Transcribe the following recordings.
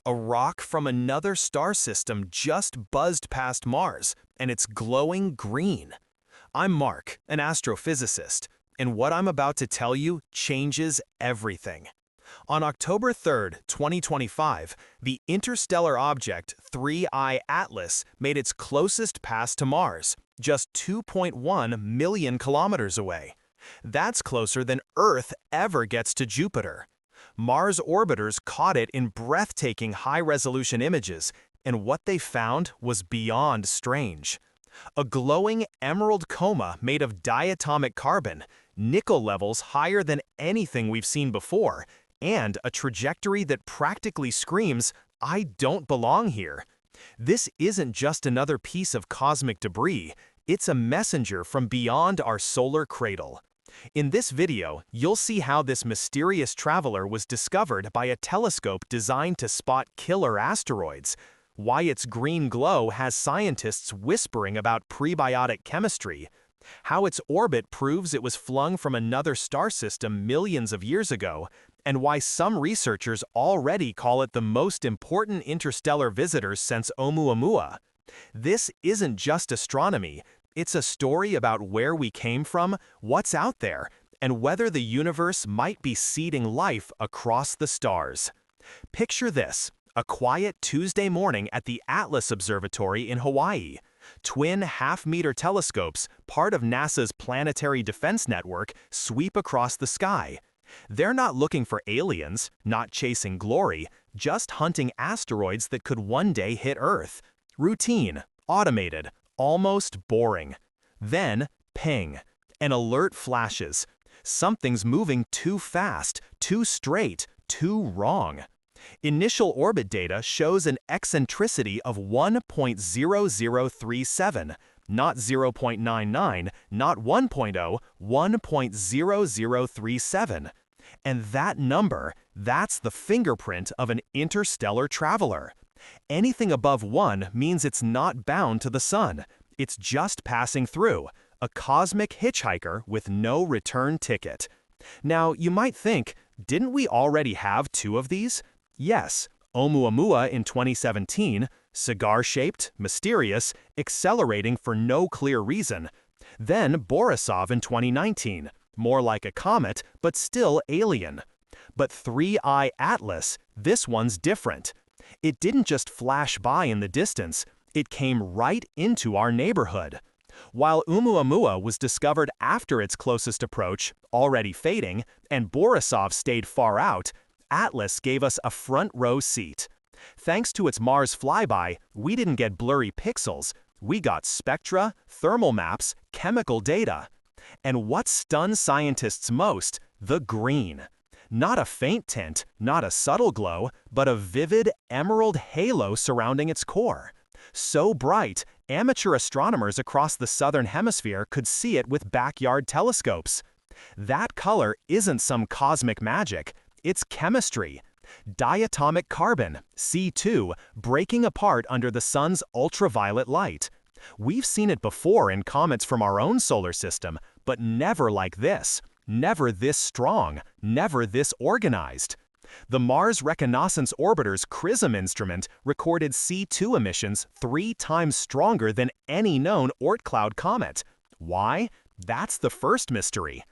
A rock from another star system just buzzed past Mars, and it's glowing green. I'm Mark, an astrophysicist, and what I'm about to tell you changes everything. On October 3, 2025, the interstellar object 3I Atlas made its closest pass to Mars, just 2.1 million kilometers away. That's closer than Earth ever gets to Jupiter. Mars orbiters caught it in breathtaking high-resolution images, and what they found was beyond strange. A glowing emerald coma made of diatomic carbon, nickel levels higher than anything we've seen before, and a trajectory that practically screams, "I don't belong here." This isn't just another piece of cosmic debris, it's a messenger from beyond our solar cradle. In this video, you'll see how this mysterious traveler was discovered by a telescope designed to spot killer asteroids, why its green glow has scientists whispering about prebiotic chemistry, how its orbit proves it was flung from another star system millions of years ago, and why some researchers already call it the most important interstellar visitor since Oumuamua. This isn't just astronomy, it's a story about where we came from, what's out there, and whether the universe might be seeding life across the stars. Picture this, a quiet Tuesday morning at the Atlas Observatory in Hawaii. Twin half-meter telescopes, part of NASA's Planetary Defense Network, sweep across the sky. They're not looking for aliens, not chasing glory, just hunting asteroids that could one day hit Earth. Routine, automated, almost boring. Then, ping. An alert flashes. Something's moving too fast, too straight, too wrong. Initial orbit data shows an eccentricity of 1.0037, not 0.99, not 1.0, 1.0037. And that number, that's the fingerprint of an interstellar traveler. Anything above 1 means it's not bound to the sun. It's just passing through, a cosmic hitchhiker with no return ticket. Now, you might think, didn't we already have 2 of these? Yes, Oumuamua in 2017, cigar-shaped, mysterious, accelerating for no clear reason. Then Borisov in 2019, more like a comet, but still alien. But 3I Atlas, this one's different. It didn't just flash by in the distance, it came right into our neighborhood. While Oumuamua was discovered after its closest approach, already fading, and Borisov stayed far out, Atlas gave us a front-row seat. Thanks to its Mars flyby, we didn't get blurry pixels, we got spectra, thermal maps, chemical data. And what stunned scientists most? The green. Not a faint tint, not a subtle glow, but a vivid emerald halo surrounding its core. So bright, amateur astronomers across the southern hemisphere could see it with backyard telescopes. That color isn't some cosmic magic, it's chemistry. Diatomic carbon, C2, breaking apart under the sun's ultraviolet light. We've seen it before in comets from our own solar system, but never like this. Never this strong, never this organized. The Mars Reconnaissance Orbiter's CRISM instrument recorded C2 emissions 3 times stronger than any known Oort cloud comet. Why? That's the first mystery.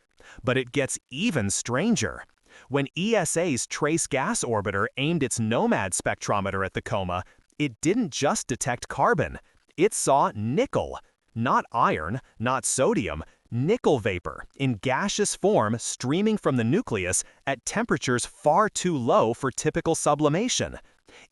But it gets even stranger. When ESA's Trace Gas Orbiter aimed its NOMAD spectrometer at the coma, it didn't just detect carbon. It saw nickel. Not iron, not sodium, nickel vapor in gaseous form streaming from the nucleus at temperatures far too low for typical sublimation.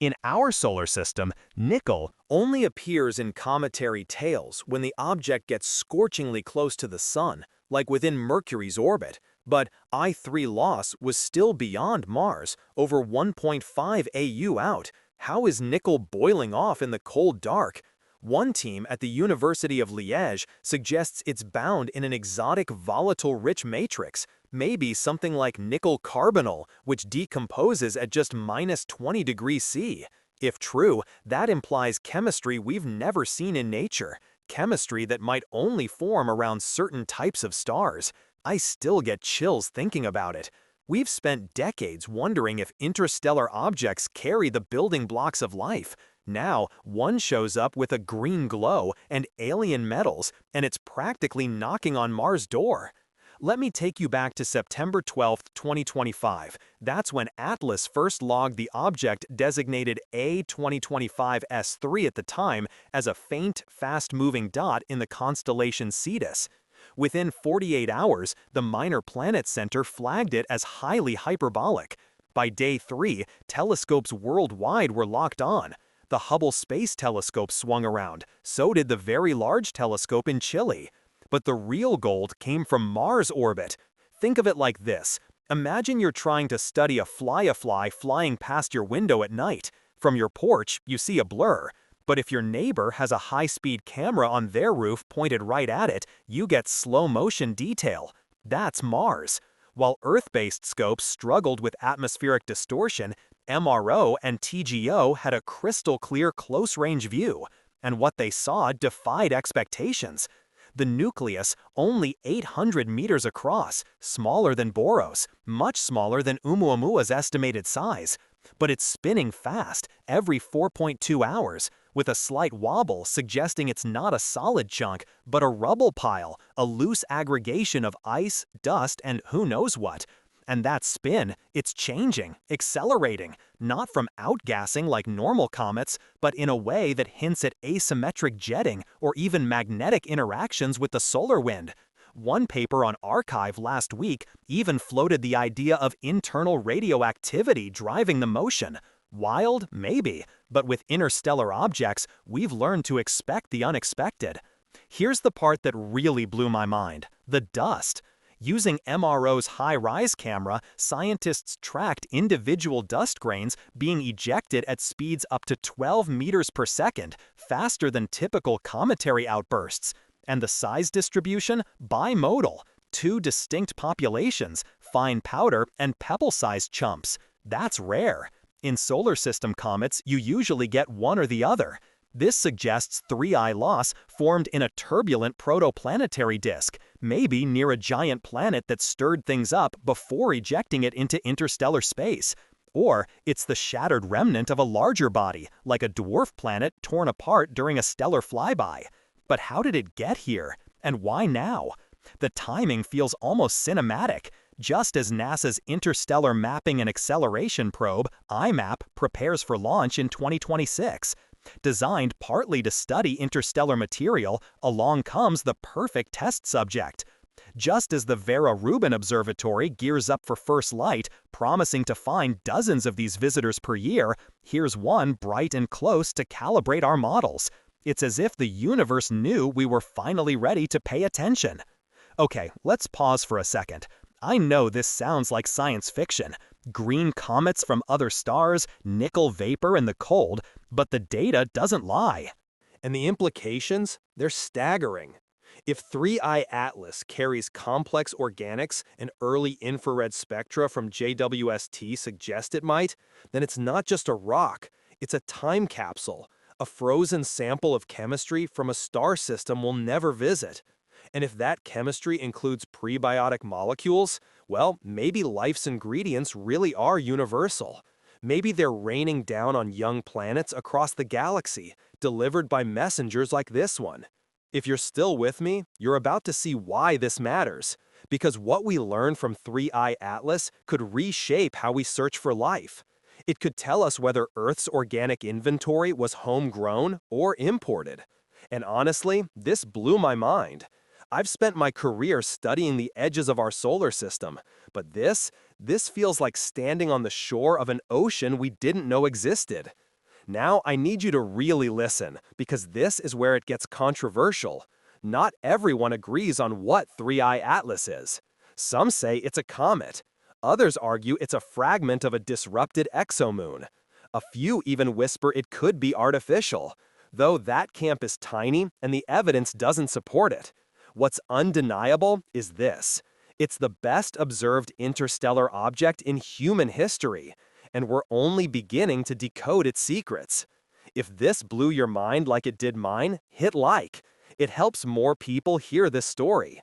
In our solar system, nickel only appears in cometary tails when the object gets scorchingly close to the sun, like within Mercury's orbit. But I3 loss was still beyond Mars, over 1.5 AU out. How is nickel boiling off in the cold dark? One team at the University of Liège suggests it's bound in an exotic volatile-rich matrix, maybe something like nickel carbonyl, which decomposes at just -20 degrees C. If true, that implies chemistry we've never seen in nature, chemistry that might only form around certain types of stars. I still get chills thinking about it. We've spent decades wondering if interstellar objects carry the building blocks of life. Now, one shows up with a green glow and alien metals, and it's practically knocking on Mars' door. Let me take you back to September 12, 2025. That's when Atlas first logged the object designated A2025S3 at the time as a faint, fast-moving dot in the constellation Cetus. Within 48 hours, the Minor Planet Center flagged it as highly hyperbolic. By day 3, telescopes worldwide were locked on. The Hubble Space Telescope swung around, so did the Very Large Telescope in Chile. But the real gold came from Mars orbit. Think of it like this. Imagine you're trying to study a fly flying past your window at night. From your porch, you see a blur. But if your neighbor has a high-speed camera on their roof pointed right at it, you get slow-motion detail. That's Mars. While Earth-based scopes struggled with atmospheric distortion, MRO and TGO had a crystal-clear close-range view. And what they saw defied expectations. The nucleus, only 800 meters across, smaller than Boros, much smaller than Oumuamua's estimated size. But it's spinning fast, every 4.2 hours, with a slight wobble suggesting it's not a solid chunk, but a rubble pile, a loose aggregation of ice, dust, and who knows what. And that spin, it's changing, accelerating, not from outgassing like normal comets, but in a way that hints at asymmetric jetting or even magnetic interactions with the solar wind. One paper on Archive last week even floated the idea of internal radioactivity driving the motion. Wild? Maybe, but with interstellar objects, we've learned to expect the unexpected. Here's the part that really blew my mind: the dust. Using MRO's high-rise camera, scientists tracked individual dust grains being ejected at speeds up to 12 meters per second, faster than typical cometary outbursts. And the size distribution? Bimodal. Two distinct populations, fine powder and pebble-sized chumps. That's rare. In solar system comets, you usually get one or the other. This suggests 3I loss formed in a turbulent protoplanetary disk, maybe near a giant planet that stirred things up before ejecting it into interstellar space. Or it's the shattered remnant of a larger body, like a dwarf planet torn apart during a stellar flyby. But how did it get here? And why now? The timing feels almost cinematic, just as NASA's Interstellar Mapping and Acceleration probe, IMAP, prepares for launch in 2026. Designed partly to study interstellar material, along comes the perfect test subject. Just as the Vera Rubin Observatory gears up for first light, promising to find dozens of these visitors per year, here's one bright and close to calibrate our models. It's as if the universe knew we were finally ready to pay attention. Okay, let's pause for a second. I know this sounds like science fiction. Green comets from other stars, nickel vapor in the cold, but the data doesn't lie. And the implications? They're staggering. If 3I Atlas carries complex organics and early infrared spectra from JWST suggest it might, then it's not just a rock, it's a time capsule, a frozen sample of chemistry from a star system we'll never visit. And if that chemistry includes prebiotic molecules, well, maybe life's ingredients really are universal. Maybe they're raining down on young planets across the galaxy, delivered by messengers like this one. If you're still with me, you're about to see why this matters. Because what we learn from 3I Atlas could reshape how we search for life. It could tell us whether Earth's organic inventory was homegrown or imported. And honestly, this blew my mind. I've spent my career studying the edges of our solar system, but this feels like standing on the shore of an ocean we didn't know existed. Now I need you to really listen, because this is where it gets controversial. Not everyone agrees on what 3I Atlas is. Some say it's a comet. Others argue it's a fragment of a disrupted exomoon. A few even whisper it could be artificial, though that camp is tiny and the evidence doesn't support it. What's undeniable is this: it's the best observed interstellar object in human history, and we're only beginning to decode its secrets. If this blew your mind like it did mine, hit like. It helps more people hear this story.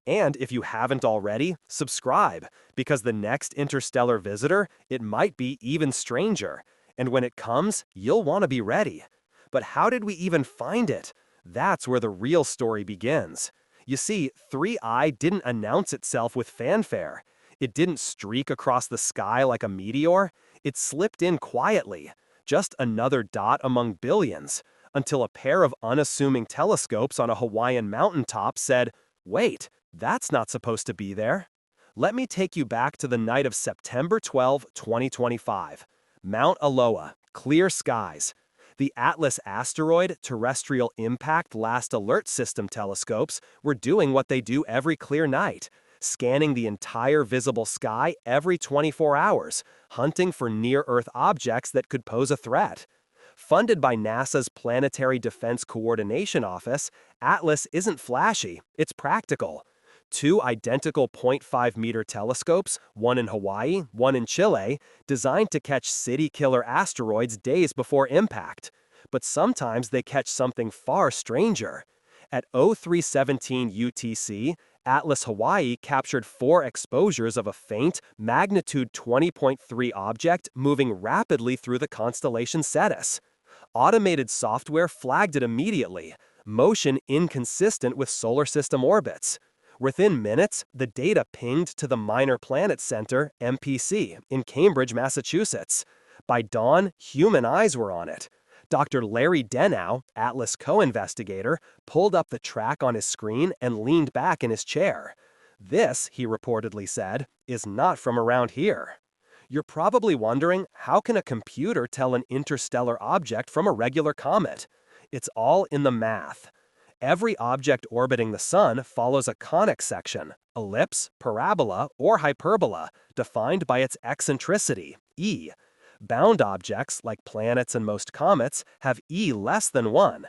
And if you haven't already, subscribe, because the next interstellar visitor, it might be even stranger. And when it comes, you'll want to be ready. But how did we even find it? That's where the real story begins. You see, 3I didn't announce itself with fanfare. It didn't streak across the sky like a meteor. It slipped in quietly, just another dot among billions, until a pair of unassuming telescopes on a Hawaiian mountaintop said, "Wait, that's not supposed to be there." Let me take you back to the night of September 12, 2025. Mount Aloha, clear skies. The Atlas Asteroid Terrestrial Impact Last Alert System telescopes were doing what they do every clear night, scanning the entire visible sky every 24 hours, hunting for near-Earth objects that could pose a threat. Funded by NASA's Planetary Defense Coordination Office, Atlas isn't flashy, it's practical. 2 identical 0.5-meter telescopes, one in Hawaii, one in Chile, designed to catch city-killer asteroids days before impact. But sometimes they catch something far stranger. At 0317 UTC, Atlas Hawaii captured 4 exposures of a faint, magnitude 20.3 object moving rapidly through the constellation Cetus. Automated software flagged it immediately, motion inconsistent with solar system orbits. Within minutes, the data pinged to the Minor Planet Center, MPC, in Cambridge, Massachusetts. By dawn, human eyes were on it. Dr. Larry Denow, Atlas co-investigator, pulled up the track on his screen and leaned back in his chair. "This," he reportedly said, "is not from around here." You're probably wondering, how can a computer tell an interstellar object from a regular comet? It's all in the math. Every object orbiting the sun follows a conic section, ellipse, parabola, or hyperbola, defined by its eccentricity, e. Bound objects, like planets and most comets, have e less than 1.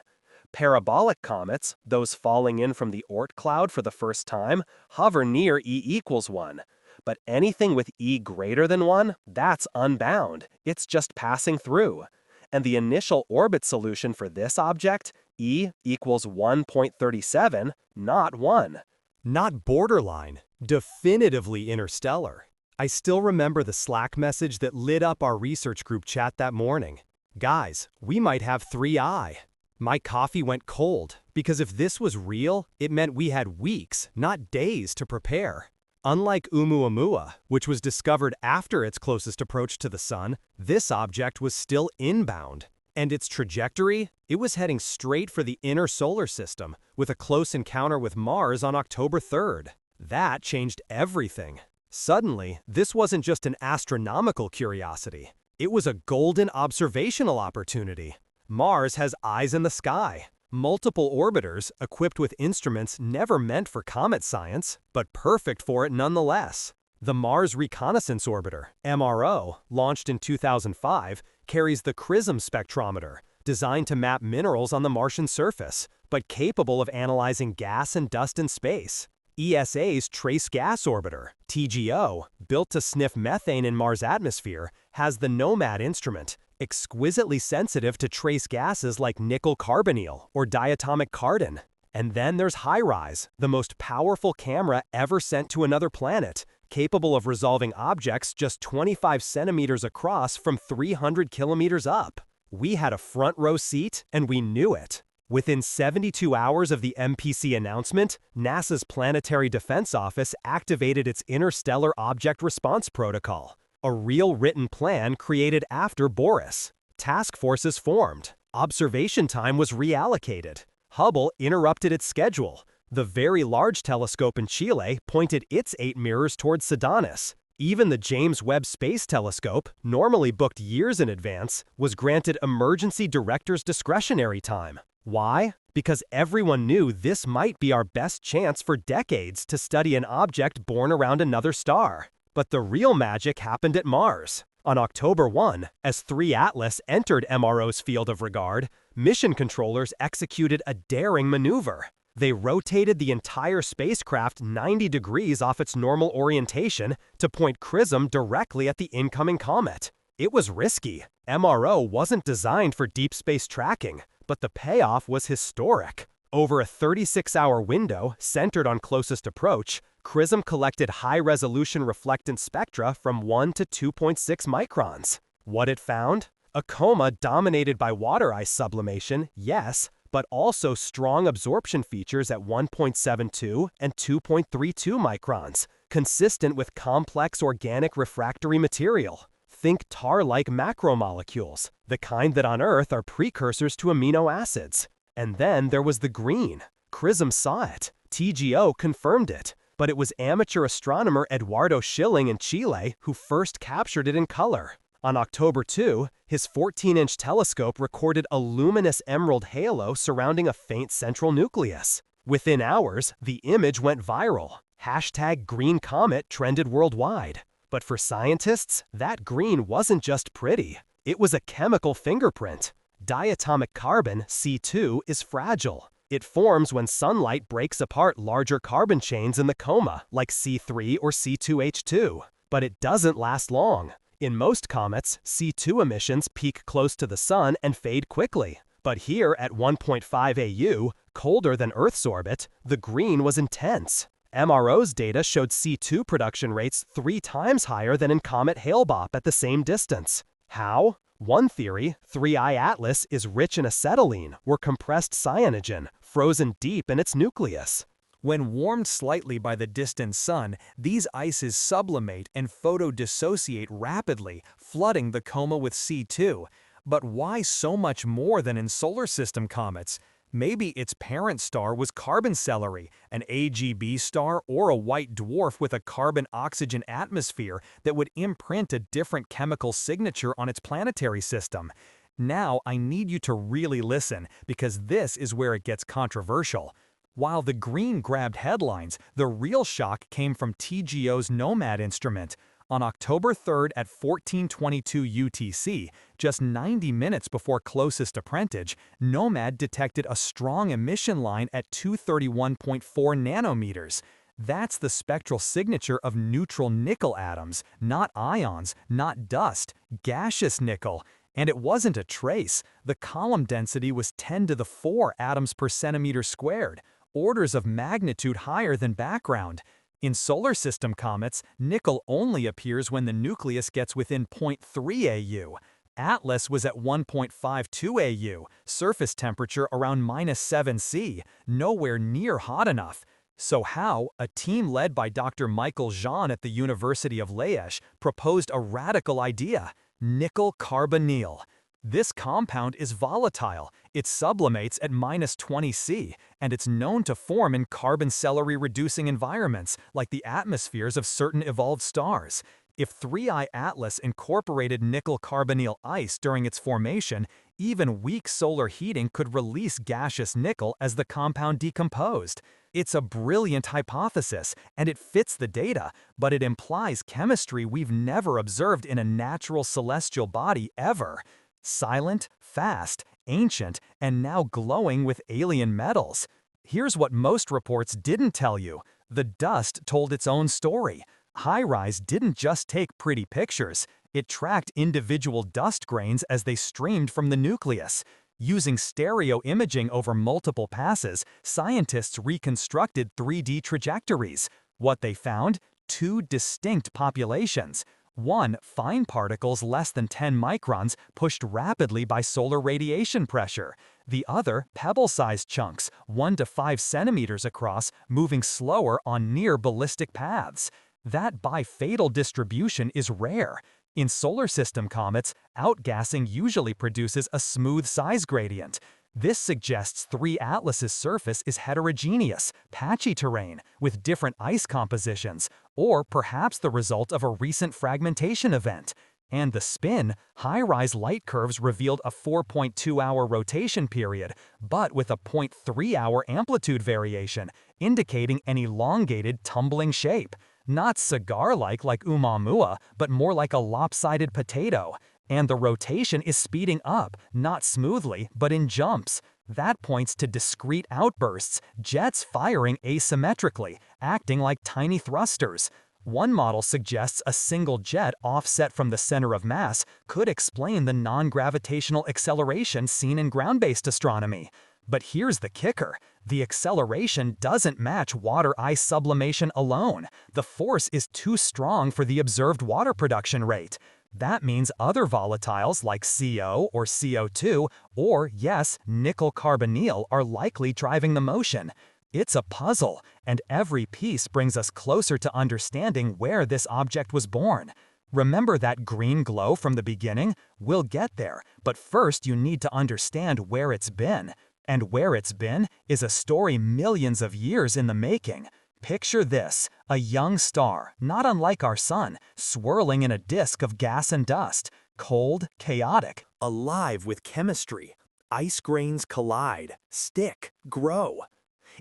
Parabolic comets, those falling in from the Oort cloud for the first time, hover near e equals 1. But anything with e greater than 1, that's unbound. It's just passing through. And the initial orbit solution for this object, e equals 1.37, not 1. Not borderline, definitively interstellar. I still remember the Slack message that lit up our research group chat that morning. "Guys, we might have 3I. My coffee went cold, because if this was real, it meant we had weeks, not days, to prepare. Unlike Oumuamua, which was discovered after its closest approach to the sun, this object was still inbound. And its trajectory? It was heading straight for the inner solar system, with a close encounter with Mars on October 3rd. That changed everything. Suddenly, this wasn't just an astronomical curiosity. It was a golden observational opportunity. Mars has eyes in the sky. Multiple orbiters, equipped with instruments never meant for comet science, but perfect for it nonetheless. The Mars Reconnaissance Orbiter, MRO, launched in 2005, carries the XRISM spectrometer, designed to map minerals on the Martian surface, but capable of analyzing gas and dust in space. ESA's Trace Gas Orbiter, TGO, built to sniff methane in Mars' atmosphere, has the NOMAD instrument, exquisitely sensitive to trace gases like nickel carbonyl or diatomic cardon. And then there's HiRISE, the most powerful camera ever sent to another planet, capable of resolving objects just 25 centimeters across from 300 kilometers up. We had a front row seat, and we knew it. Within 72 hours of the MPC announcement, NASA's Planetary Defense Office activated its Interstellar Object Response Protocol, a real written plan created after Boris. Task forces formed. Observation time was reallocated. Hubble interrupted its schedule. The Very Large Telescope in Chile pointed its 8 mirrors towards Sedanis. Even the James Webb Space Telescope, normally booked years in advance, was granted emergency director's discretionary time. Why? Because everyone knew this might be our best chance for decades to study an object born around another star. But the real magic happened at Mars. On October 1, as 3 Atlas entered MRO's field of regard, mission controllers executed a daring maneuver. They rotated the entire spacecraft 90 degrees off its normal orientation to point XRISM directly at the incoming comet. It was risky. MRO wasn't designed for deep space tracking, but the payoff was historic. Over a 36-hour window, centered on closest approach, CRISM collected high-resolution reflectance spectra from 1 to 2.6 microns. What it found? A coma dominated by water ice sublimation, yes, but also strong absorption features at 1.72 and 2.32 microns, consistent with complex organic refractory material. Think tar-like macromolecules, the kind that on Earth are precursors to amino acids. And then there was the green. CRISM saw it. TGO confirmed it. But it was amateur astronomer Eduardo Schilling in Chile who first captured it in color. On October 2, his 14-inch telescope recorded a luminous emerald halo surrounding a faint central nucleus. Within hours, the image went viral. Hashtag Green Comet trended worldwide. But for scientists, that green wasn't just pretty. It was a chemical fingerprint. Diatomic carbon, C2, is fragile. It forms when sunlight breaks apart larger carbon chains in the coma, like C3 or C2H2. But it doesn't last long. In most comets, C2 emissions peak close to the sun and fade quickly. But here at 1.5 AU, colder than Earth's orbit, the green was intense. MRO's data showed C2 production rates 3 times higher than in Comet Hale-Bopp at the same distance. How? One theory, 3I Atlas, is rich in acetylene, or compressed cyanogen, frozen deep in its nucleus. When warmed slightly by the distant sun, these ices sublimate and photodissociate rapidly, flooding the coma with C2. But why so much more than in solar system comets? Maybe its parent star was carbon-celery, an AGB star, or a white dwarf with a carbon-oxygen atmosphere that would imprint a different chemical signature on its planetary system. Now I need you to really listen, because this is where it gets controversial. While the green grabbed headlines, the real shock came from TGO's NOMAD instrument. On October 3rd at 1422 UTC, just 90 minutes before closest apprentice, NOMAD detected a strong emission line at 231.4 nanometers. That's the spectral signature of neutral nickel atoms, not ions, not dust, gaseous nickel. And it wasn't a trace. The column density was 10 to the 4 atoms per centimeter squared, orders of magnitude higher than background. In solar system comets, nickel only appears when the nucleus gets within 0.3 AU. Atlas was at 1.52 AU, surface temperature around -7 C, nowhere near hot enough. So how, a team led by Dr. Michael Jean at the University of Liège proposed a radical idea: nickel carbonyl. This compound is volatile, it sublimates at -20 C, and it's known to form in carbon-celery-reducing environments, like the atmospheres of certain evolved stars. If 3I Atlas incorporated nickel carbonyl ice during its formation, even weak solar heating could release gaseous nickel as the compound decomposed. It's a brilliant hypothesis, and it fits the data, but it implies chemistry we've never observed in a natural celestial body ever. Silent, fast, ancient, and now glowing with alien metals. Here's what most reports didn't tell you. The dust told its own story. HiRISE didn't just take pretty pictures. It tracked individual dust grains as they streamed from the nucleus. Using stereo imaging over multiple passes, scientists reconstructed 3D trajectories. What they found? 2 distinct populations. One, fine particles less than 10 microns pushed rapidly by solar radiation pressure. The other, pebble-sized chunks, 1 to 5 centimeters across, moving slower on near-ballistic paths. That bifatal distribution is rare. In solar system comets, outgassing usually produces a smooth size gradient. This suggests 3 Atlas's surface is heterogeneous, patchy terrain, with different ice compositions, or perhaps the result of a recent fragmentation event. And the spin, HiRISE light curves revealed a 4.2-hour rotation period, but with a 0.3-hour amplitude variation, indicating an elongated, tumbling shape. Not cigar-like like Oumuamua, but more like a lopsided potato. And the rotation is speeding up, not smoothly, but in jumps. That points to discrete outbursts, jets firing asymmetrically, acting like tiny thrusters. One model suggests a single jet offset from the center of mass could explain the non-gravitational acceleration seen in ground-based astronomy. But here's the kicker. The acceleration doesn't match water-ice sublimation alone. The force is too strong for the observed water production rate. That means other volatiles like CO or CO2 or, yes, nickel carbonyl are likely driving the motion. It's a puzzle, and every piece brings us closer to understanding where this object was born. Remember that green glow from the beginning? We'll get there, but first you need to understand where it's been. And where it's been is a story millions of years in the making. Picture this, a young star, not unlike our sun, swirling in a disk of gas and dust, cold, chaotic, Alive with chemistry. Ice grains collide, stick, grow.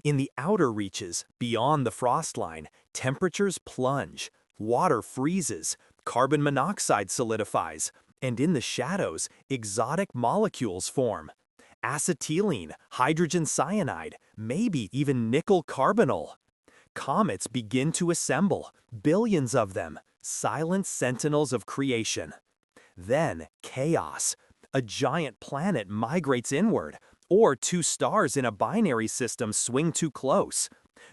In the outer reaches, beyond the frost line, temperatures plunge, water freezes, carbon monoxide solidifies, and in the shadows, exotic molecules form. Acetylene, hydrogen cyanide, maybe even nickel carbonyl. Comets begin to assemble, billions of them, silent sentinels of creation. Then, chaos. A giant planet migrates inward, or two stars in a binary system swing too close.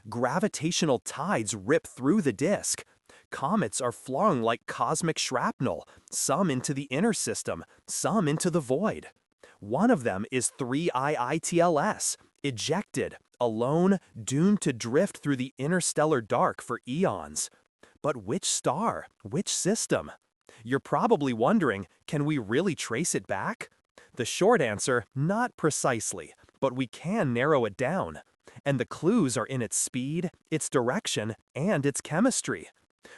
Gravitational tides rip through the disk. Comets are flung like cosmic shrapnel, some into the inner system, some into the void. One of them is 3I/ITLS, ejected, alone, doomed to drift through the interstellar dark for eons. But which star? Which system? You're probably wondering, can we really trace it back? The short answer, not precisely, but we can narrow it down. And the clues are in its speed, its direction, and its chemistry.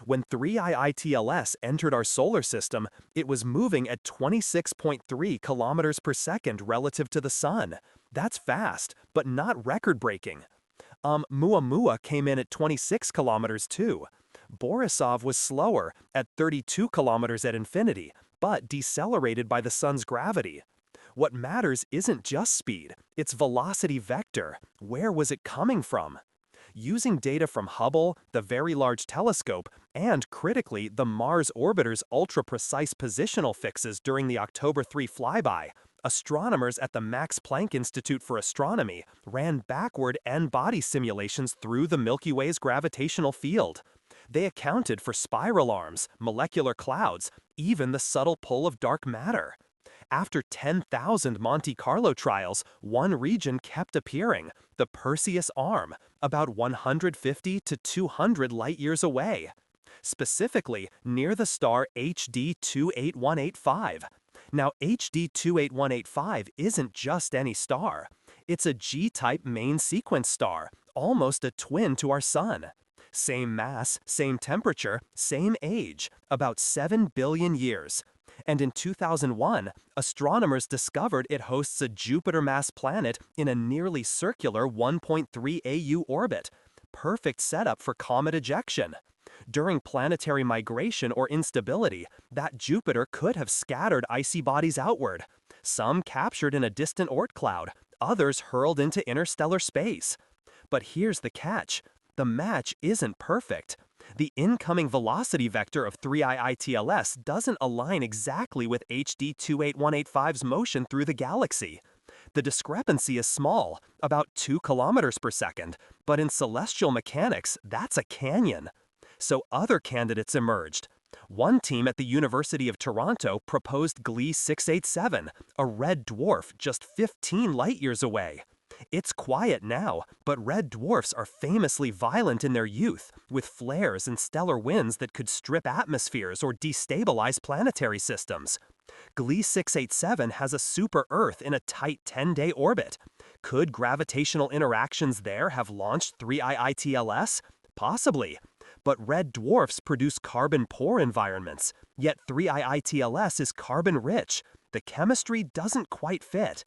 When 3I/ITLS entered our solar system, it was moving at 26.3 kilometers per second relative to the sun. That's fast, but not record-breaking. Muamua came in at 26 kilometers too. Borisov was slower, at 32 kilometers at infinity, but decelerated by the sun's gravity. What matters isn't just speed, it's velocity vector. Where was it coming from? Using data from Hubble, the Very Large Telescope, and, critically, the Mars orbiter's ultra-precise positional fixes during the October 3 flyby, astronomers at the Max Planck Institute for Astronomy ran backward n-body simulations through the Milky Way's gravitational field. They accounted for spiral arms, molecular clouds, even the subtle pull of dark matter. After 10,000 Monte Carlo trials, one region kept appearing, the Perseus Arm, about 150 to 200 light-years away. Specifically, near the star HD 28185. Now, HD 28185 isn't just any star. It's a G-type main sequence star, almost a twin to our sun. Same mass, same temperature, same age, about 7 billion years. And in 2001, astronomers discovered it hosts a Jupiter-mass planet in a nearly circular 1.3 AU orbit. Perfect setup for comet ejection. During planetary migration or instability, that Jupiter could have scattered icy bodies outward. Some captured in a distant Oort cloud, others hurled into interstellar space. But here's the catch. The match isn't perfect. The incoming velocity vector of 3I/ITLS doesn't align exactly with HD 28185's motion through the galaxy. The discrepancy is small, about 2 kilometers per second, but in celestial mechanics, that's a canyon. So other candidates emerged. One team at the University of Toronto proposed Gliese 687, a red dwarf just 15 light-years away. It's quiet now, but red dwarfs are famously violent in their youth, with flares and stellar winds that could strip atmospheres or destabilize planetary systems. Gliese 687 has a super-Earth in a tight 10-day orbit. Could gravitational interactions there have launched 3I/ITLS? Possibly. But red dwarfs produce carbon-poor environments, yet 3I/ITLS is carbon-rich. The chemistry doesn't quite fit.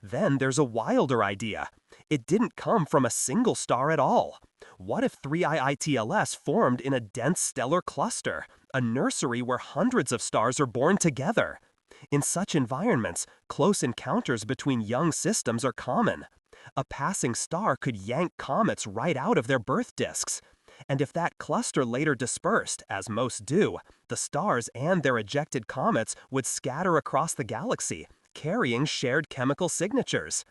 Then there's a wilder idea. It didn't come from a single star at all. What if 3I/ITLS formed in a dense stellar cluster, a nursery where hundreds of stars are born together? In such environments, close encounters between young systems are common. A passing star could yank comets right out of their birth disks. And if that cluster later dispersed, as most do, the stars and their ejected comets would scatter across the galaxy, carrying shared chemical signatures.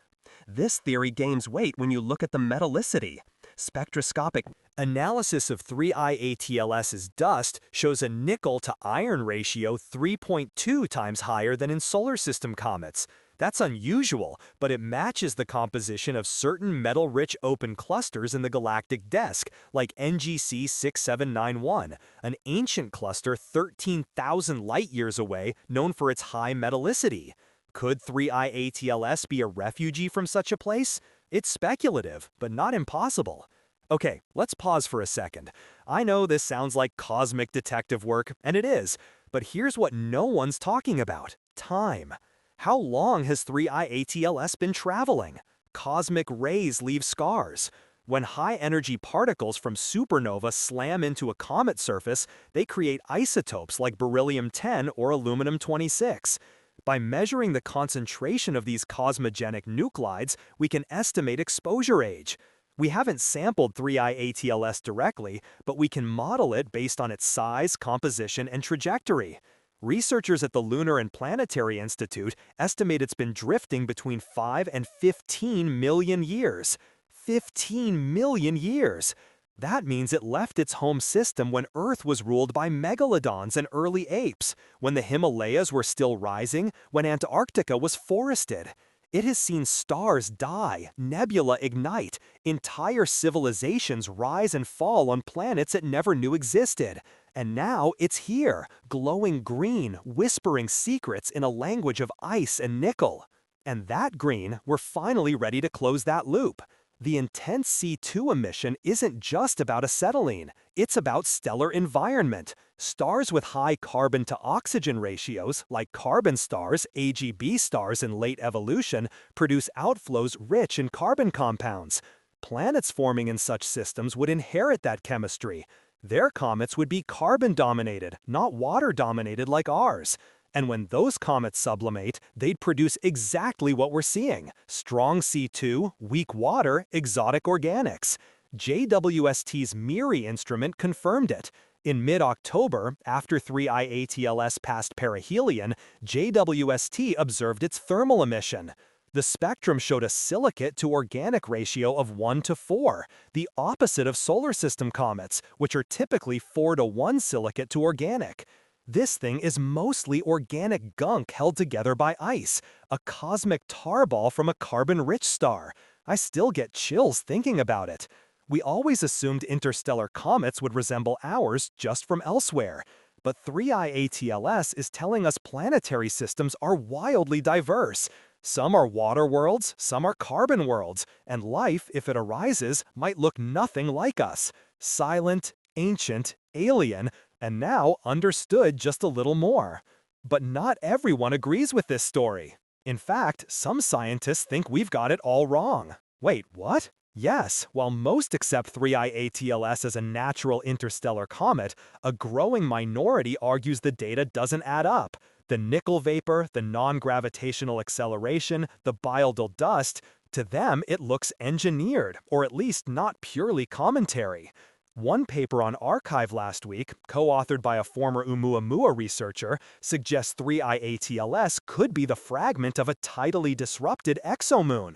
This theory gains weight when you look at the metallicity. Spectroscopic analysis of 3I-ATLS's dust shows a nickel to iron ratio 3.2 times higher than in solar system comets. That's unusual, but it matches the composition of certain metal-rich open clusters in the galactic disk, like NGC 6791, an ancient cluster 13,000 light-years away known for its high metallicity. Could 3I-ATLS be a refugee from such a place? It's speculative, but not impossible. Okay, let's pause for a second. I know this sounds like cosmic detective work, and it is, but here's what no one's talking about: time. How long has 3I-ATLS been traveling? Cosmic rays leave scars. When high-energy particles from supernova slam into a comet surface, they create isotopes like beryllium-10 or aluminum-26. By measuring the concentration of these cosmogenic nuclides, we can estimate exposure age. We haven't sampled 3I-ATLS directly, but we can model it based on its size, composition, and trajectory. Researchers at the Lunar and Planetary Institute estimate it's been drifting between 5 and 15 million years. 15 million years! That means it left its home system when Earth was ruled by megalodons and early apes, when the Himalayas were still rising, when Antarctica was forested. It has seen stars die, nebula ignite, entire civilizations rise and fall on planets it never knew existed. And now it's here, glowing green, whispering secrets in a language of ice and nickel. And that green, we're finally ready to close that loop. The intense C2 emission isn't just about acetylene, it's about stellar environment. Stars with high carbon-to-oxygen ratios, like carbon stars, AGB stars in late evolution, produce outflows rich in carbon compounds. Planets forming in such systems would inherit that chemistry. Their comets would be carbon-dominated, not water-dominated like ours. And when those comets sublimate, they'd produce exactly what we're seeing: strong C2, weak water, exotic organics. JWST's MIRI instrument confirmed it. In mid-October, after 3I-ATLS passed perihelion, JWST observed its thermal emission. The spectrum showed a silicate-to-organic ratio of 1:4, the opposite of solar system comets, which are typically 4:1 silicate to organic. This thing is mostly organic gunk held together by ice, a cosmic tarball from a carbon-rich star. I still get chills thinking about it. We always assumed interstellar comets would resemble ours just from elsewhere. But 3I-ATLS is telling us planetary systems are wildly diverse. Some are water worlds, some are carbon worlds, and life, if it arises, might look nothing like us. Silent, ancient, alien, and now understood just a little more. But not everyone agrees with this story. In fact, some scientists think we've got it all wrong. Wait, what? Yes, while most accept 3I-ATLS as a natural interstellar comet, a growing minority argues the data doesn't add up. The nickel vapor, the non-gravitational acceleration, the bialdal dust, to them it looks engineered, or at least not purely commentary. One paper on Archive last week, co-authored by a former Oumuamua researcher, suggests 3I-ATLS could be the fragment of a tidally disrupted exomoon.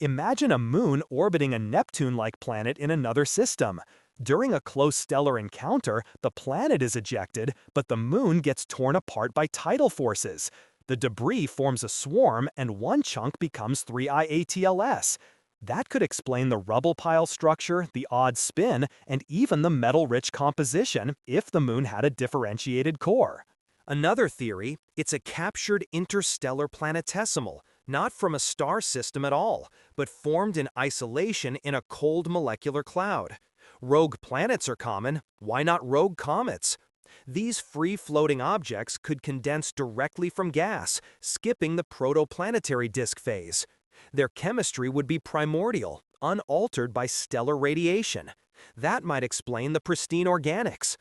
Imagine a moon orbiting a Neptune-like planet in another system. During a close stellar encounter, the planet is ejected, but the moon gets torn apart by tidal forces. The debris forms a swarm, and one chunk becomes 3I-ATLS. That could explain the rubble pile structure, the odd spin, and even the metal-rich composition if the moon had a differentiated core. Another theory, it's a captured interstellar planetesimal, not from a star system at all, but formed in isolation in a cold molecular cloud. Rogue planets are common, why not rogue comets? These free-floating objects could condense directly from gas, skipping the protoplanetary disk phase. Their chemistry would be primordial, unaltered by stellar radiation. That might explain the pristine organics.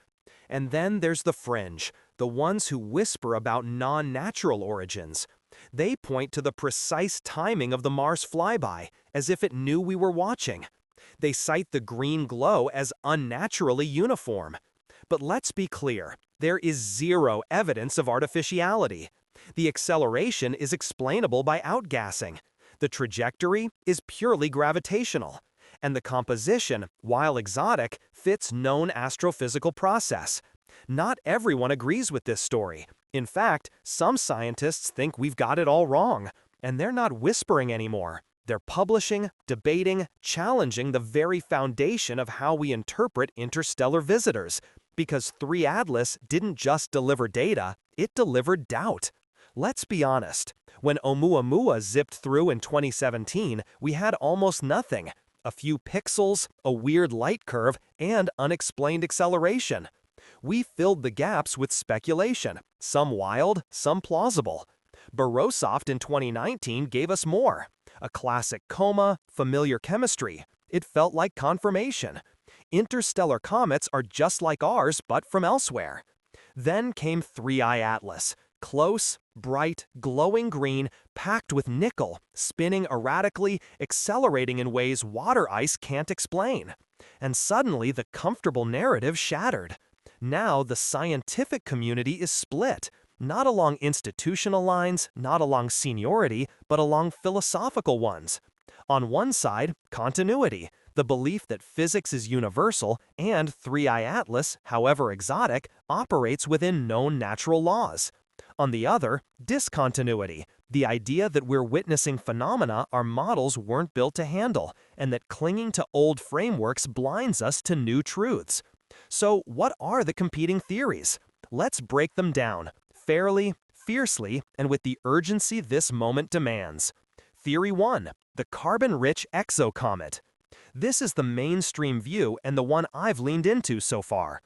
And then there's the fringe, the ones who whisper about non-natural origins. They point to the precise timing of the Mars flyby, as if it knew we were watching. They cite the green glow as unnaturally uniform. But let's be clear, there is zero evidence of artificiality. The acceleration is explainable by outgassing. The trajectory is purely gravitational, and the composition, while exotic, fits known astrophysical process. Not everyone agrees with this story. In fact, some scientists think we've got it all wrong, and they're not whispering anymore. They're publishing, debating, challenging the very foundation of how we interpret interstellar visitors, because 3 Atlas didn't just deliver data, it delivered doubt. Let's be honest. When Oumuamua zipped through in 2017, we had almost nothing. A few pixels, a weird light curve, and unexplained acceleration. We filled the gaps with speculation, some wild, some plausible. Borisov in 2019 gave us more. A classic coma, familiar chemistry. It felt like confirmation. Interstellar comets are just like ours, but from elsewhere. Then came 3I Atlas. Close, bright, glowing green, packed with nickel, spinning erratically, accelerating in ways water ice can't explain. And suddenly the comfortable narrative shattered. Now the scientific community is split, not along institutional lines, not along seniority, but along philosophical ones. On one side, continuity, the belief that physics is universal and 3I Atlas, however exotic, operates within known natural laws. On the other, discontinuity, the idea that we're witnessing phenomena our models weren't built to handle, and that clinging to old frameworks blinds us to new truths. So, what are the competing theories? Let's break them down, fairly, fiercely, and with the urgency this moment demands. Theory 1. The carbon-rich exocomet. This is the mainstream view and the one I've leaned into so far.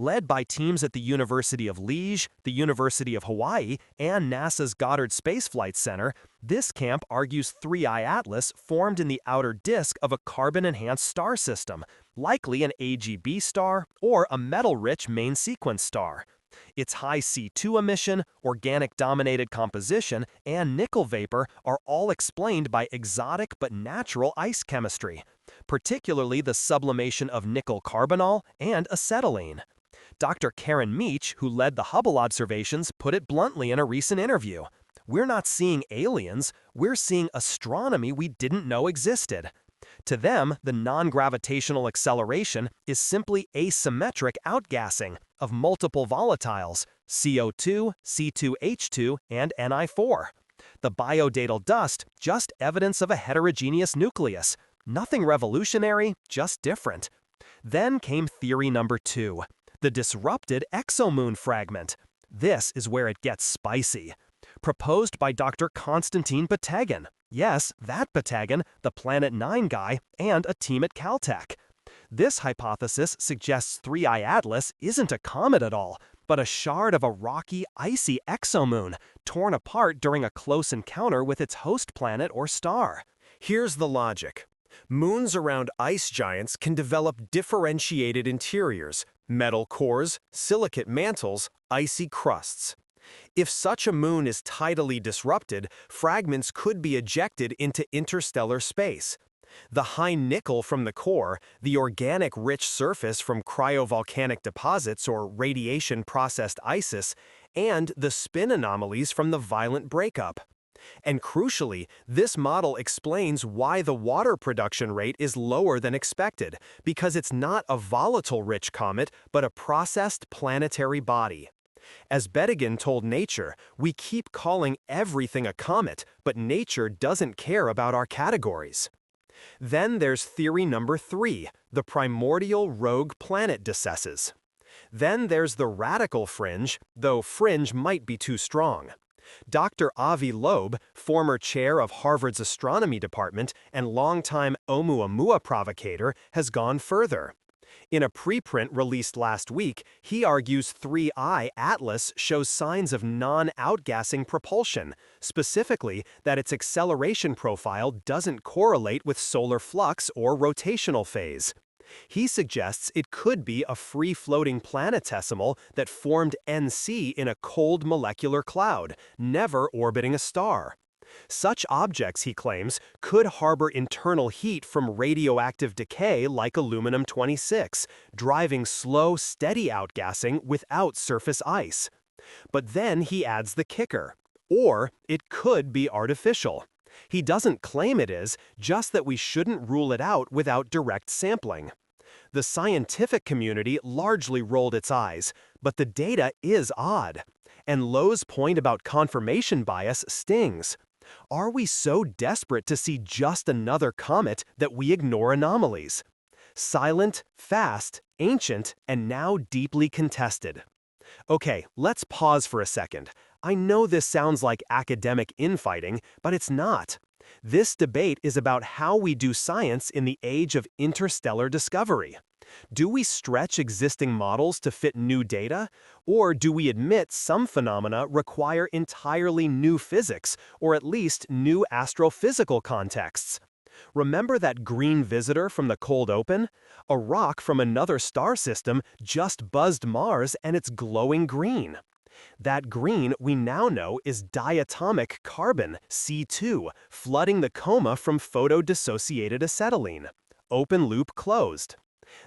Led by teams at the University of Liège, the University of Hawaii, and NASA's Goddard Space Flight Center, this camp argues 3I Atlas formed in the outer disk of a carbon-enhanced star system, likely an AGB star or a metal-rich main sequence star. Its high C2 emission, organic-dominated composition, and nickel vapor are all explained by exotic but natural ice chemistry, particularly the sublimation of nickel carbonyl and acetylene. Dr. Karen Meach, who led the Hubble observations, put it bluntly in a recent interview. We're not seeing aliens, we're seeing astronomy we didn't know existed. To them, the non-gravitational acceleration is simply asymmetric outgassing of multiple volatiles, CO2, C2H2, and Ni4. The biodatal dust, just evidence of a heterogeneous nucleus. Nothing revolutionary, just different. Then came theory number 2. The disrupted exomoon fragment. This is where it gets spicy. Proposed by Dr. Konstantin Batygin. Yes, that Batygin, the Planet 9 guy, and a team at Caltech. This hypothesis suggests 3I Atlas isn't a comet at all, but a shard of a rocky, icy exomoon, torn apart during a close encounter with its host planet or star. Here's the logic. Moons around ice giants can develop differentiated interiors, metal cores, silicate mantles, icy crusts. If such a moon is tidally disrupted, fragments could be ejected into interstellar space. The high nickel from the core, the organic-rich surface from cryovolcanic deposits or radiation-processed isis, and the spin anomalies from the violent breakup. And crucially, this model explains why the water production rate is lower than expected, because it's not a volatile-rich comet, but a processed planetary body. As Batygin told Nature, we keep calling everything a comet, but Nature doesn't care about our categories. Then there's theory number 3, the primordial rogue planet decesses. Then there's the radical fringe, though fringe might be too strong. Dr. Avi Loeb, former chair of Harvard's astronomy department and longtime Oumuamua provocator, has gone further. In a preprint released last week, he argues 3I Atlas shows signs of non-outgassing propulsion, specifically that its acceleration profile doesn't correlate with solar flux or rotational phase. He suggests it could be a free-floating planetesimal that formed NC in a cold molecular cloud, never orbiting a star. Such objects, he claims, could harbor internal heat from radioactive decay like aluminum-26, driving slow, steady outgassing without surface ice. But then he adds the kicker. Or it could be artificial. He doesn't claim it is, just that we shouldn't rule it out without direct sampling. The scientific community largely rolled its eyes, but the data is odd. And Lowe's point about confirmation bias stings. Are we so desperate to see just another comet that we ignore anomalies? Silent, fast, ancient, and now deeply contested. Okay, let's pause for a second. I know this sounds like academic infighting, but it's not. This debate is about how we do science in the age of interstellar discovery. Do we stretch existing models to fit new data, or do we admit some phenomena require entirely new physics, or at least new astrophysical contexts? Remember that green visitor from the cold open? A rock from another star system just buzzed Mars and it's glowing green. That green we now know is diatomic carbon, C2, flooding the coma from photodissociated acetylene. Open loop closed.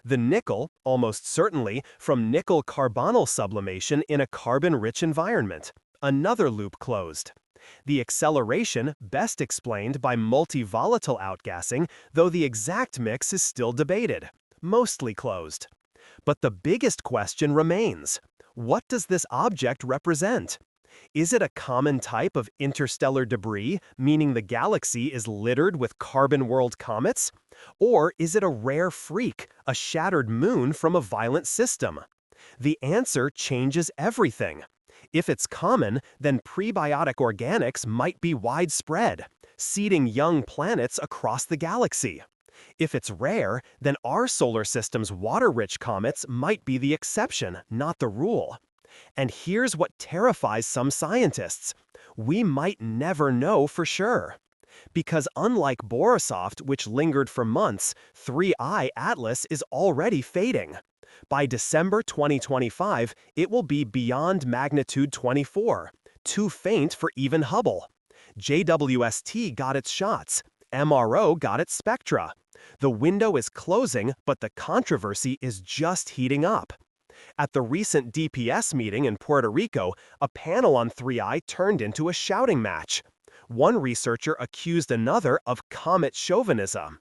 The nickel, almost certainly from nickel carbonyl sublimation in a carbon-rich environment. Another loop closed. The acceleration best explained by multi-volatile outgassing, though the exact mix is still debated. Mostly closed. But the biggest question remains. What does this object represent? Is it a common type of interstellar debris, meaning the galaxy is littered with carbon-world comets? Or is it a rare freak, a shattered moon from a violent system? The answer changes everything. If it's common, then prebiotic organics might be widespread, seeding young planets across the galaxy. If it's rare, then our solar system's water-rich comets might be the exception, not the rule. And here's what terrifies some scientists. We might never know for sure. Because unlike Borisov, which lingered for months, 3I Atlas is already fading. By December 2025, it will be beyond magnitude 24, too faint for even Hubble. JWST got its shots. MRO got its spectra. The window is closing, but the controversy is just heating up. At the recent DPS meeting in Puerto Rico, a panel on 3I turned into a shouting match. One researcher accused another of comet chauvinism.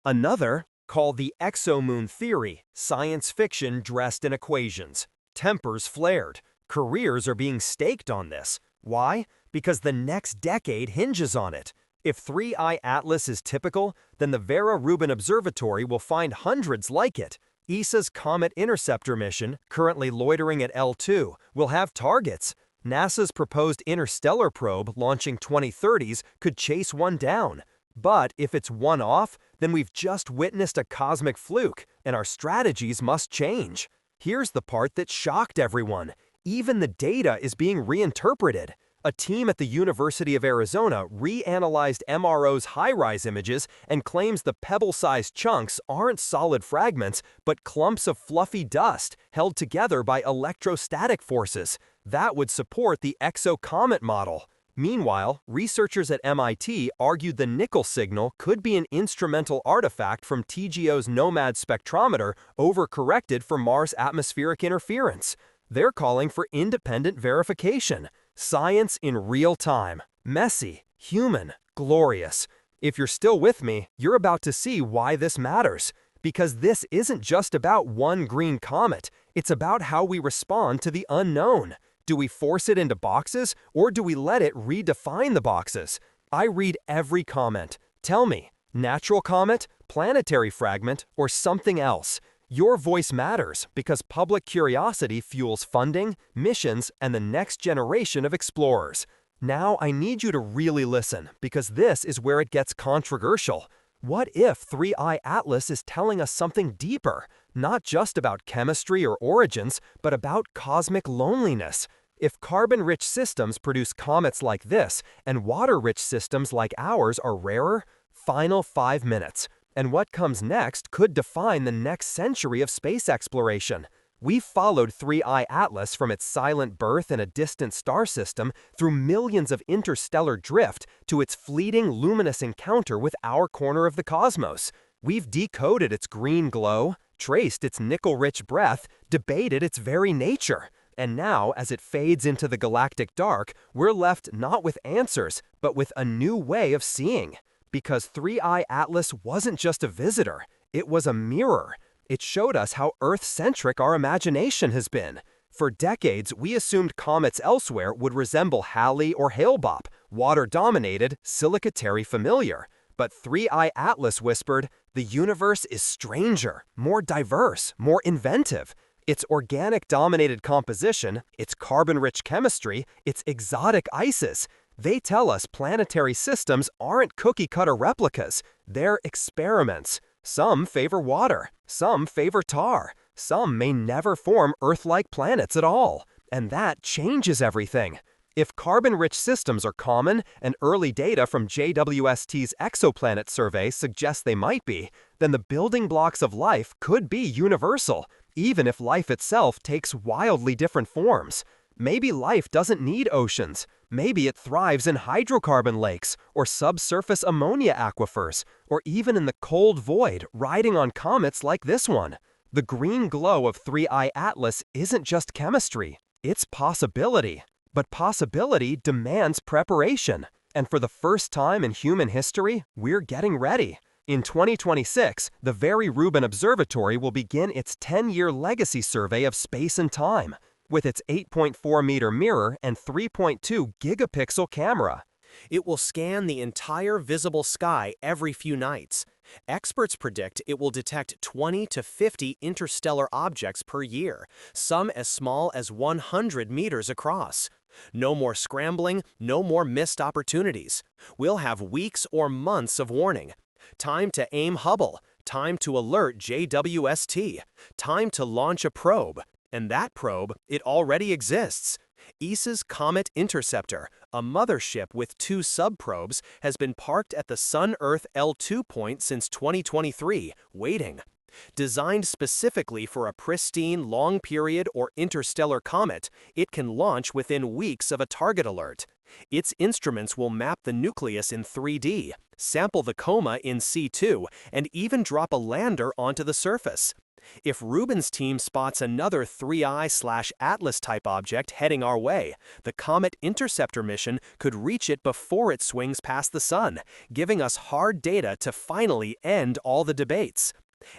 Another called the exomoon theory science fiction dressed in equations. Tempers flared. Careers are being staked on this. Why? Because the next decade hinges on it. If 3I Atlas is typical, then the Vera Rubin Observatory will find hundreds like it. ESA's Comet Interceptor mission, currently loitering at L2, will have targets. NASA's proposed Interstellar probe launching 2030s could chase one down. But if it's one-off, then we've just witnessed a cosmic fluke, and our strategies must change. Here's the part that shocked everyone. Even the data is being reinterpreted. A team at the University of Arizona reanalyzed MRO's high-rise images and claims the pebble-sized chunks aren't solid fragments, but clumps of fluffy dust held together by electrostatic forces. That would support the exocomet model. Meanwhile, researchers at MIT argued the nickel signal could be an instrumental artifact from TGO's NOMAD spectrometer overcorrected for Mars atmospheric interference. They're calling for independent verification. Science in real time. Messy, human, glorious. If you're still with me, you're about to see why this matters. Because this isn't just about one green comet, it's about how we respond to the unknown. Do we force it into boxes, or do we let it redefine the boxes? I read every comment. Tell me, natural comet, planetary fragment, or something else? Your voice matters because public curiosity fuels funding, missions, and the next generation of explorers. Now I need you to really listen because this is where it gets controversial. What if 3I Atlas is telling us something deeper, not just about chemistry or origins, but about cosmic loneliness? If carbon-rich systems produce comets like this and water-rich systems like ours are rarer, final 5 minutes. And what comes next could define the next century of space exploration. We've followed 3I Atlas from its silent birth in a distant star system through millions of interstellar drift to its fleeting luminous encounter with our corner of the cosmos. We've decoded its green glow, traced its nickel-rich breath, debated its very nature. And now, as it fades into the galactic dark, we're left not with answers, but with a new way of seeing. Because 3I Atlas wasn't just a visitor, it was a mirror. It showed us how Earth-centric our imagination has been. For decades, we assumed comets elsewhere would resemble Halley or Hale-Bopp, water-dominated, silica-terry familiar. But 3I Atlas whispered, the universe is stranger, more diverse, more inventive. Its organic-dominated composition, its carbon-rich chemistry, its exotic ices. They tell us planetary systems aren't cookie-cutter replicas. They're experiments. Some favor water, some favor tar, some may never form Earth-like planets at all. And that changes everything. If carbon-rich systems are common, and early data from JWST's exoplanet survey suggests they might be, then the building blocks of life could be universal, even if life itself takes wildly different forms. Maybe life doesn't need oceans. Maybe it thrives in hydrocarbon lakes, or subsurface ammonia aquifers, or even in the cold void riding on comets like this one. The green glow of 3I Atlas isn't just chemistry, it's possibility. But possibility demands preparation. And for the first time in human history, we're getting ready. In 2026, the Very Rubin Observatory will begin its 10-year legacy survey of space and time, with its 8.4-meter mirror and 3.2 gigapixel camera. It will scan the entire visible sky every few nights. Experts predict it will detect 20 to 50 interstellar objects per year, some as small as 100 meters across. No more scrambling, no more missed opportunities. We'll have weeks or months of warning. Time to aim Hubble, time to alert JWST, time to launch a probe. And that probe, it already exists. ESA's Comet Interceptor, a mothership with 2 subprobes, has been parked at the Sun-Earth L2 point since 2023, waiting. Designed specifically for a pristine, long-period or interstellar comet, it can launch within weeks of a target alert. Its instruments will map the nucleus in 3D, sample the coma in C2, and even drop a lander onto the surface. If Rubin's team spots another 3I/Atlas-type object heading our way, the Comet Interceptor mission could reach it before it swings past the Sun, giving us hard data to finally end all the debates.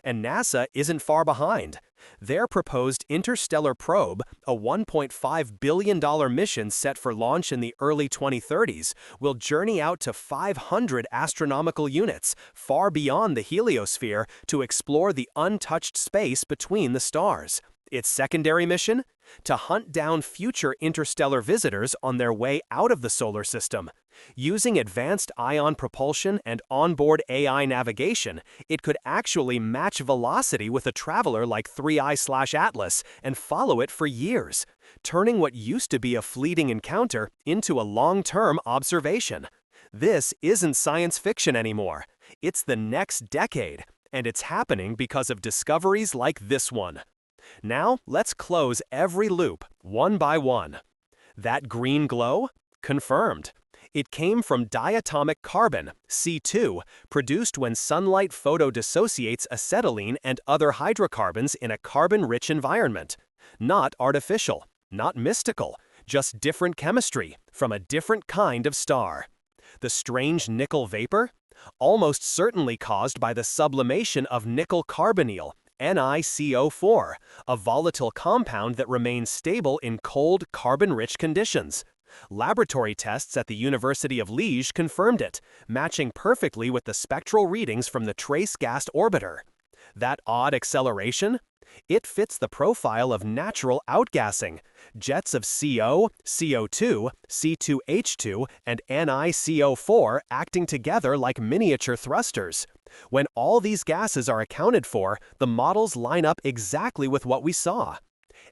And NASA isn't far behind. Their proposed Interstellar probe, a $1.5 billion mission set for launch in the early 2030s, will journey out to 500 astronomical units, far beyond the heliosphere, to explore the untouched space between the stars. Its secondary mission? To hunt down future interstellar visitors on their way out of the solar system. Using advanced ion propulsion and onboard AI navigation, it could actually match velocity with a traveler like 3I/Atlas and follow it for years, turning what used to be a fleeting encounter into a long-term observation. This isn't science fiction anymore. It's the next decade, and it's happening because of discoveries like this one. Now, let's close every loop, one by one. That green glow? Confirmed. It came from diatomic carbon, C2, produced when sunlight photodissociates acetylene and other hydrocarbons in a carbon-rich environment. Not artificial, not mystical, just different chemistry from a different kind of star. The strange nickel vapor? Almost certainly caused by the sublimation of nickel carbonyl, NiCO4, a volatile compound that remains stable in cold, carbon-rich conditions. Laboratory tests at the University of Liège confirmed it, matching perfectly with the spectral readings from the trace gas orbiter. That odd acceleration? It fits the profile of natural outgassing. Jets of CO, CO2, C2H2, and NiCO4 acting together like miniature thrusters. When all these gases are accounted for, the models line up exactly with what we saw.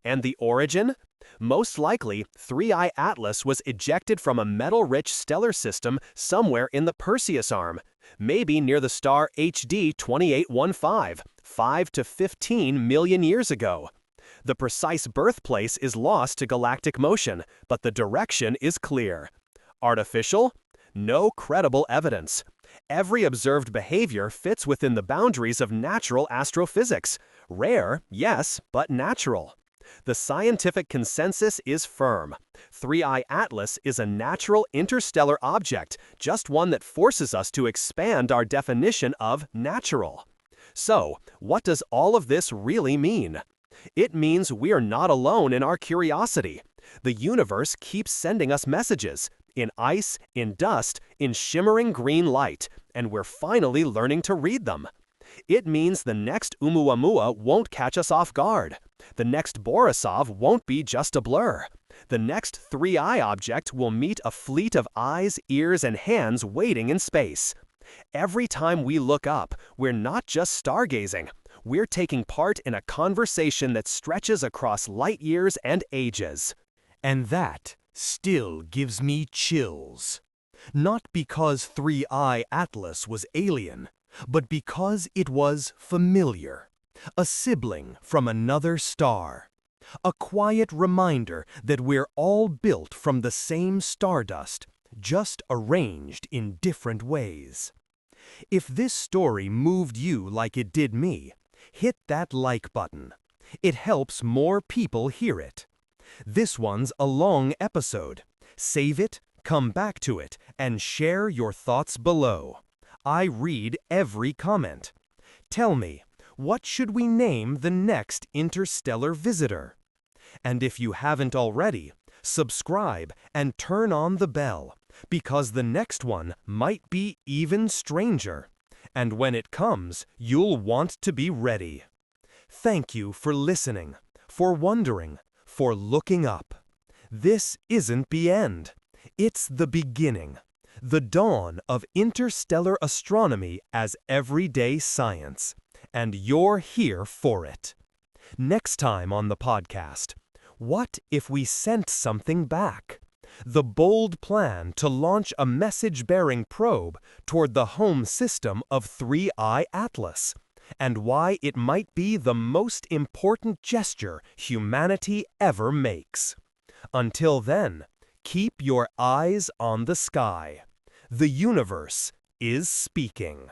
And the origin? Most likely, 3I Atlas was ejected from a metal-rich stellar system somewhere in the Perseus arm, maybe near the star HD 2815, 5 to 15 million years ago. The precise birthplace is lost to galactic motion, but the direction is clear. Artificial? No credible evidence. Every observed behavior fits within the boundaries of natural astrophysics. Rare, yes, but natural. The scientific consensus is firm. 3I Atlas is a natural interstellar object, just one that forces us to expand our definition of natural. So, what does all of this really mean? It means we are not alone in our curiosity. The universe keeps sending us messages, in ice, in dust, in shimmering green light, and we're finally learning to read them. It means the next Oumuamua won't catch us off guard. The next Borisov won't be just a blur. The next 3I object will meet a fleet of eyes, ears, and hands waiting in space. Every time we look up, we're not just stargazing. We're taking part in a conversation that stretches across light years and ages. And that still gives me chills. Not because 3I Atlas was alien, but because it was familiar. A sibling from another star. A quiet reminder that we're all built from the same stardust, just arranged in different ways. If this story moved you like it did me, hit that like button. It helps more people hear it. This one's a long episode. Save it, come back to it, and share your thoughts below. I read every comment. Tell me, what should we name the next interstellar visitor? And if you haven't already, subscribe and turn on the bell, because the next one might be even stranger. And when it comes, you'll want to be ready. Thank you for listening, for wondering, for looking up. This isn't the end. It's the beginning. The dawn of interstellar astronomy as everyday science. And you're here for it. Next time on the podcast, what if we sent something back? The bold plan to launch a message-bearing probe toward the home system of 3I Atlas, and why it might be the most important gesture humanity ever makes. Until then, keep your eyes on the sky. The universe is speaking.